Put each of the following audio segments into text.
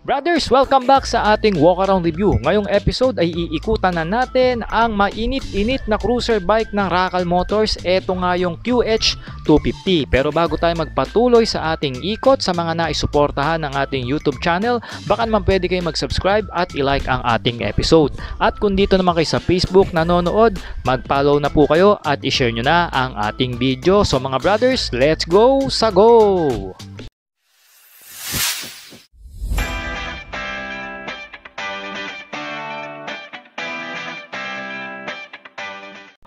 Brothers, welcome back sa ating walk around review. Ngayong episode ay iikutan na natin ang mainit-init na cruiser bike ng Racal Motors. Ito nga yung QH250. Pero bago tayo magpatuloy sa ating ikot, sa mga naisuportahan ng ating YouTube channel, baka naman pwede kayo mag-subscribe at i-like ang ating episode. At kung dito naman kayo sa Facebook nanonood, mag-follow na po kayo at i-share nyo na ang ating video. So mga brothers, let's go sa go!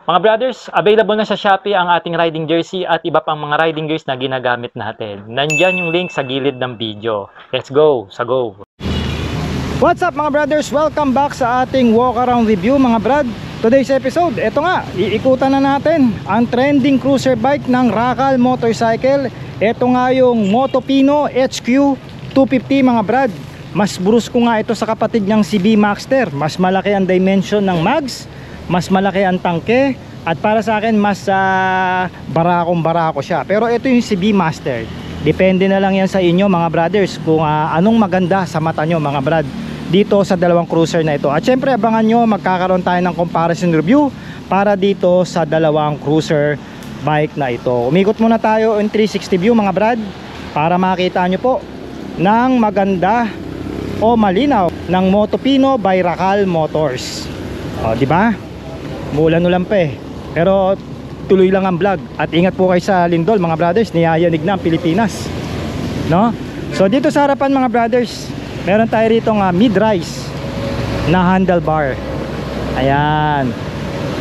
Mga brothers, available na sa Shopee ang ating riding jersey at iba pang mga riding gears na ginagamit natin. Nandyan yung link sa gilid ng video. Let's go! Sa go! What's up mga brothers? Welcome back sa ating walk around review mga brad. Today's episode, eto nga, iikutan na natin ang trending cruiser bike ng Racal Motorcycle. Eto nga yung Motopino HQ 250 mga brad. Mas brusko nga ito sa kapatid niyang si B-Maxter. Mas malaki ang dimension ng mags, mas malaki ang tangke, at para sa akin mas barakong-barako siya. Pero ito yung CB Master. Depende na lang yan sa inyo mga brothers kung anong maganda sa mata nyo mga brad dito sa dalawang cruiser na ito. At syempre abangan nyo, magkakaroon tayo ng comparison review para dito sa dalawang cruiser bike na ito. Umikot muna tayo in 360 view mga brad para makita nyo po ng maganda o malinaw ng Motopino by Racal Motors. O, di ba? Muulan-ulan pa eh. Pero tuloy lang ang vlog. At ingat po kayo sa lindol mga brothers. Niyayanig na ang Pilipinas, no? So dito sa harapan mga brothers, meron tayo rito mid-rise na handlebar. Ayan.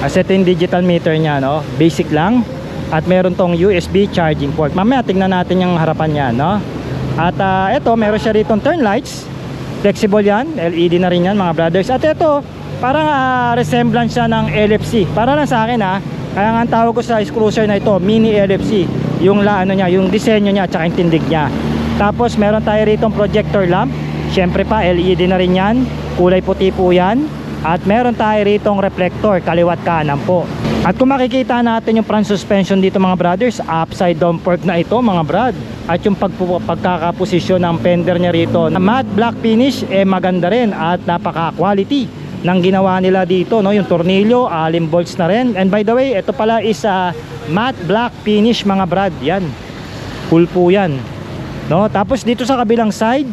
Ito yung digital meter nya, no? Basic lang. At meron tong USB charging port. Mamaya tingnan natin yung harapan nya, no? At ito meron siya rito turn lights. Flexible yan. LED na rin yan mga brothers. At ito parang resemblance siya ng LFC. Para lang sa akin kaya nga ang tawag ko sa cruiser na ito mini LFC. Yung yung disenyo niya at saka yung tindig niya. Tapos meron tayo rito projector lamp. Syempre pa LED na rin yan. Kulay puti po yan. At meron tayo rito reflector kaliwat kanan po. At kung makikita natin yung front suspension dito mga brothers, upside down fork na ito mga brad. At yung pagkakaposisyon ng fender niya rito na matte black finish maganda rin at napaka quality nang ginawa nila dito, no? Yung tornilyo, allen bolts na rin. And by the way, ito pala is matte black finish mga brad. Yan, cool po yan, no? Tapos dito sa kabilang side,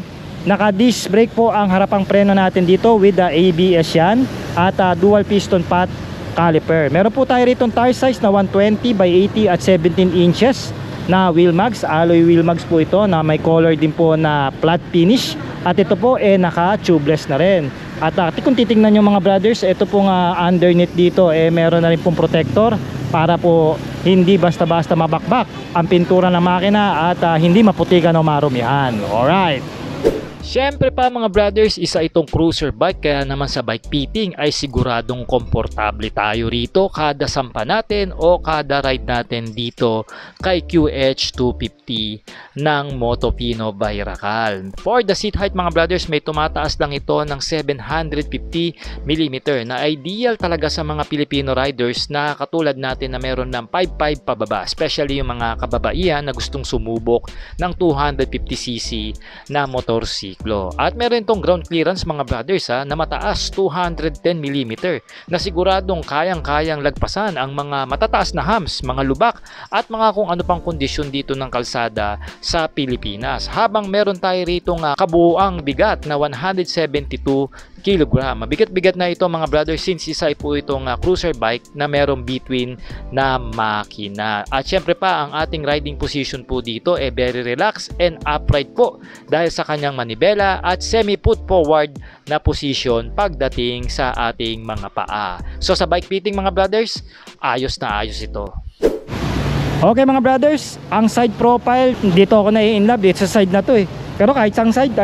naka disc brake po ang harapang preno natin dito with the ABS yan. At dual piston pot caliper. Meron po tayo rito tire size na 120 by 80 at 17 inches na wheel mags. Alloy wheel mags po ito na may color din po na flat finish. At ito po naka tubeless na rin. At kung titingnan nyo mga brothers, ito pong underneath dito meron na rin pong protector para po hindi basta-basta mabakbak ang pintura ng makina at hindi maputikan o marumihan. Alright. Siyempre pa mga brothers, isa itong cruiser bike, kaya naman sa bike fitting ay siguradong komportable tayo rito kada sampa natin o kada ride natin dito kay QH250 ng Motopino by Racal. For the seat height mga brothers, may tumataas lang ito ng 750mm na ideal talaga sa mga Filipino riders na katulad natin na meron ng 5.5 pababa, especially yung mga kababaihan na gustong sumubok ng 250cc na motorsiklo. At meron itong ground clearance mga brothers na mataas 210mm na siguradong kayang-kayang lagpasan ang mga matataas na humps, mga lubak at mga kung ano pang kondisyon dito ng kalsada sa Pilipinas. Habang meron tayo rito kabuuang bigat na 172 kg. Mabigat-bigat na ito mga brothers since isa po itong cruiser bike na merong between na makina. At syempre pa ang ating riding position po dito very relaxed and upright po dahil sa kanyang manibela at semi put forward na position pagdating sa ating mga paa. So sa bike fitting mga brothers, ayos na ayos ito. Okay mga brothers, ang side profile dito ako na-in-love sa side na to Pero kahit sang side,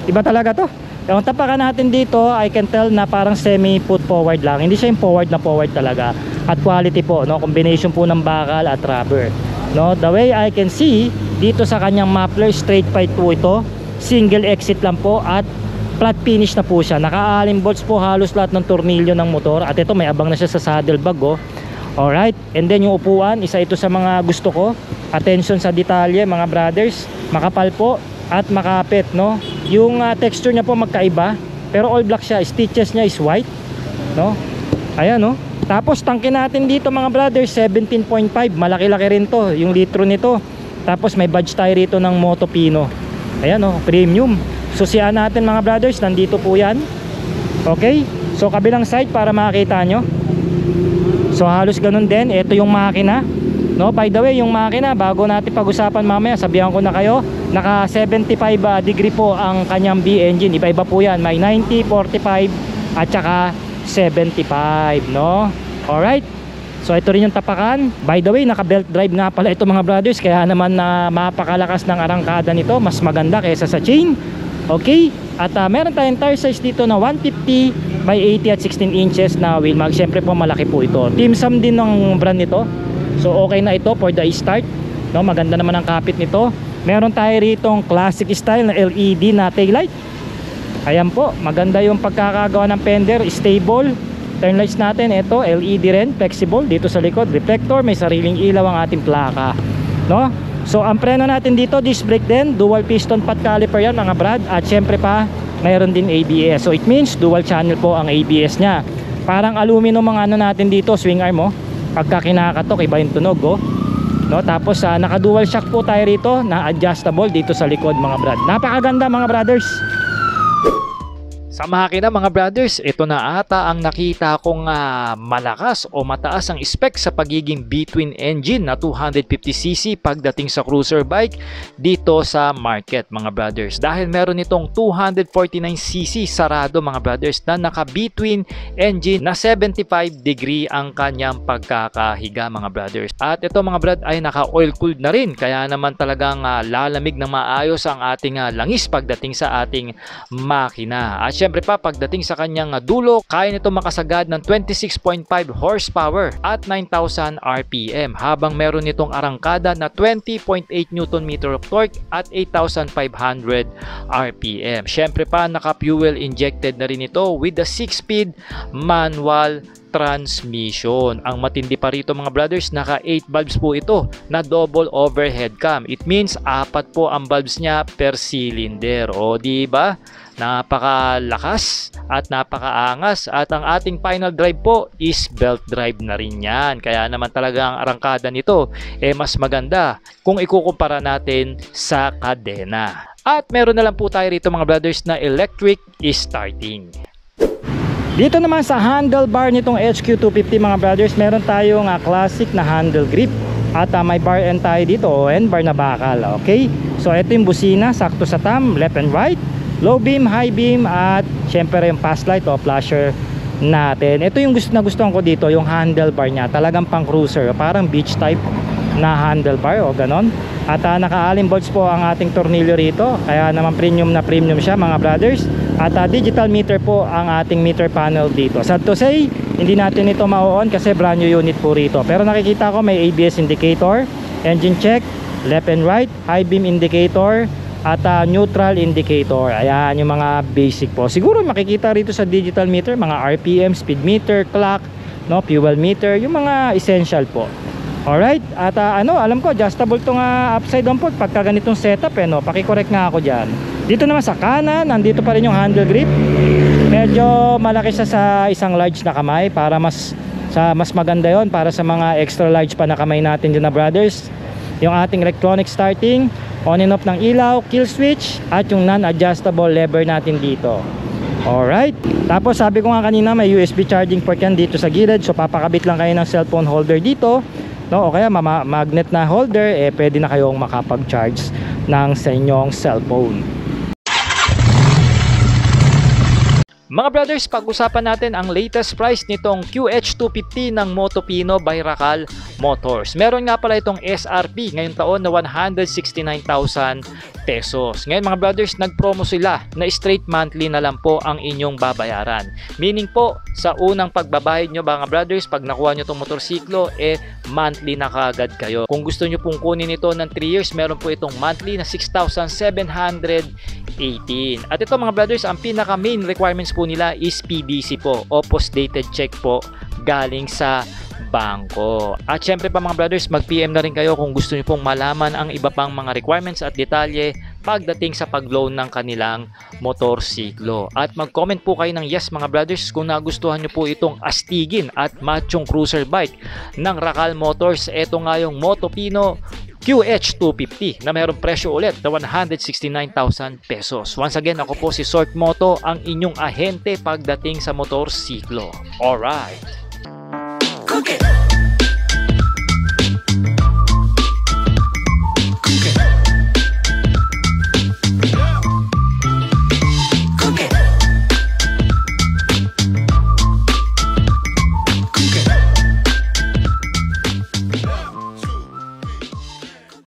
iba talaga to. Yung tapakan natin dito, I can tell na parang semi put forward lang. Hindi siya yung forward na forward talaga. At quality po, no? Combination po ng bakal at rubber, no? The way I can see dito sa kanyang muffler, straight pipe po ito. Single exit lang po at flat finish na po siya. Naka-allen bolts po halos lahat ng tornilyo ng motor. At ito may abang na siya sa saddlebag Alright, and then yung upuan, isa ito sa mga gusto ko. Attention sa detalye mga brothers. Makapal po at makapit, no? yung texture niya po magkaiba, pero all black siya, stitches niya is white, no? Ayan, no? Tapos tangke natin dito mga brothers, 17.5, malaki-laki rin to, yung litro nito. Tapos may badge tayo rito ng Motopino. Ayan, no? Premium. Susian natin mga brothers, nandito po yan. Okay, so kabilang side para makita nyo. So halos ganun din. Ito yung makina, no? By the way, yung makina, bago natin pag-usapan mamaya, sabihan ko na kayo, naka 75 degree po ang kanyang B engine. Iba-iba po yan, may 90, 45 at saka 75, no? Alright, so ito rin yung tapakan. By the way, naka belt drive nga pala ito mga brothers, kaya naman na mapakalakas ng arangkada nito, mas maganda kaysa sa chain. Okay, at meron tayong tire size dito na 150 by 80 at 16 inches na wheel mag. Siyempre po malaki po ito. Team Sam din ng brand nito. So okay na ito for the start, no? Maganda naman ang kapit nito. Meron tayo ritong classic style na LED na taillight. Ayan po, maganda yung pagkakagawa ng fender, stable. Turn lights natin, ito LED rin, flexible dito sa likod, reflector, may sariling ilaw ang ating plaka, no? So ang preno natin dito, disc brake din, dual piston pot caliper yan mga brad. At syempre pa, mayroon din ABS. So it means dual channel po ang ABS nya. Parang aluminum ang ano natin dito, swing arm, oh. Pagka kinakatok, iba yung tunog, oh. No? Tapos naka dual shock po tayo rito na adjustable dito sa likod mga brad. Napakaganda mga brothers. Sa makina mga brothers, ito na ata ang nakita kong malakas o mataas ang spec sa pagiging B-twin engine na 250cc pagdating sa cruiser bike dito sa market mga brothers. Dahil meron itong 249cc sarado mga brothers na naka B-twin engine na 75 degree ang kanyang pagkakahiga mga brothers. At ito mga brad ay naka oil cooled na rin, kaya naman talagang lalamig ng maayos ang ating langis pagdating sa ating makina. At syempre pa pagdating sa kanyang dulo, kaya nito makasagad ng 26.5 horsepower at 9,000 RPM habang meron nitong arangkada na 20.8 Nm of torque at 8,500 RPM. Syempre pa naka-fuel injected na rin ito with the 6-speed manual transmission. Ang matindi pa rito mga brothers, naka 8 bulbs po ito na double overhead cam. It means apat po ang bulbs niya per cylinder. O di ba? Napakalakas at napakaangas. At ang ating final drive po is belt drive na rin yan. Kaya naman talaga ang arangkada nito mas maganda kung ikukumpara natin sa kadena. At meron na lang po tayo rito mga brothers na electric starting. Dito naman sa handlebar nitong HQ250 mga brothers, meron tayong classic na handle grip. At may bar end tayo dito, end bar na bakal. Okay, so ito yung busina, sakto sa thumb, left and right, low beam, high beam, at syempre yung fast light o flasher natin. Ito yung gustuhan ko dito, yung handlebar nya, talagang pang cruiser, parang beach type na handlebar o ganon. At naka-allen bolts po ang ating tornilyo rito, kaya naman premium na premium siya mga brothers. At digital meter po ang ating meter panel dito. Sad to say, hindi natin ito ma-on kasi brand new unit po rito. Pero nakikita ko may ABS indicator, engine check, left and right, high beam indicator, at neutral indicator. Ayan yung mga basic po. Siguro makikita rito sa digital meter mga RPM, speed meter, clock, no, fuel meter, yung mga essential po. Alright, at alam ko adjustable tong upside down po pagka ganitong setup no, paki-correct nga ako dyan. Dito naman sa kanan, nandito pa rin yung handle grip. Medyo malaki siya sa isang large na kamay para mas maganda yon para sa mga extra large pa na kamay natin dyan na brothers. Yung ating electronic starting, on and off ng ilaw, kill switch, at yung non-adjustable lever natin dito. Alright, tapos sabi ko nga kanina may USB charging port yan dito sa gilid, so papakabit lang kayo ng cellphone holder dito, no? O kaya magnet na holder, pwede na kayong makapag-charge ng sa inyong cellphone. Mga brothers, pag-usapan natin ang latest price nitong QH250 ng Motopino by Racal Motors. Meron nga pala itong SRP ngayong taon na 169,000 pesos. Ngayon mga brothers, nag-promo sila na straight monthly na lang po ang inyong babayaran. Meaning po, sa unang pagbabayad nyo mga brothers, pag nakuha nyo itong motorsiklo, monthly na kagad kayo. Kung gusto nyo pong kunin ito ng 3 years, meron po itong monthly na 6,718. At ito mga brothers, ang pinaka main requirements po nila is PDC po o post dated check po galing sa bangko. At syempre pa mga brothers, mag-PM na rin kayo kung gusto niyo pong malaman ang iba pang mga requirements at detalye pagdating sa pag-loan ng kanilang motorsiklo. At mag-comment po kayo ng yes mga brothers kung nagustuhan nyo po itong astigin at machong cruiser bike ng Racal Motors. Ito nga yung Motopino QH250 na mayroong presyo ulit na 169,000 pesos. Once again, ako po si Sort Moto, ang inyong ahente pagdating sa motorsiklo. Alright! Cook it!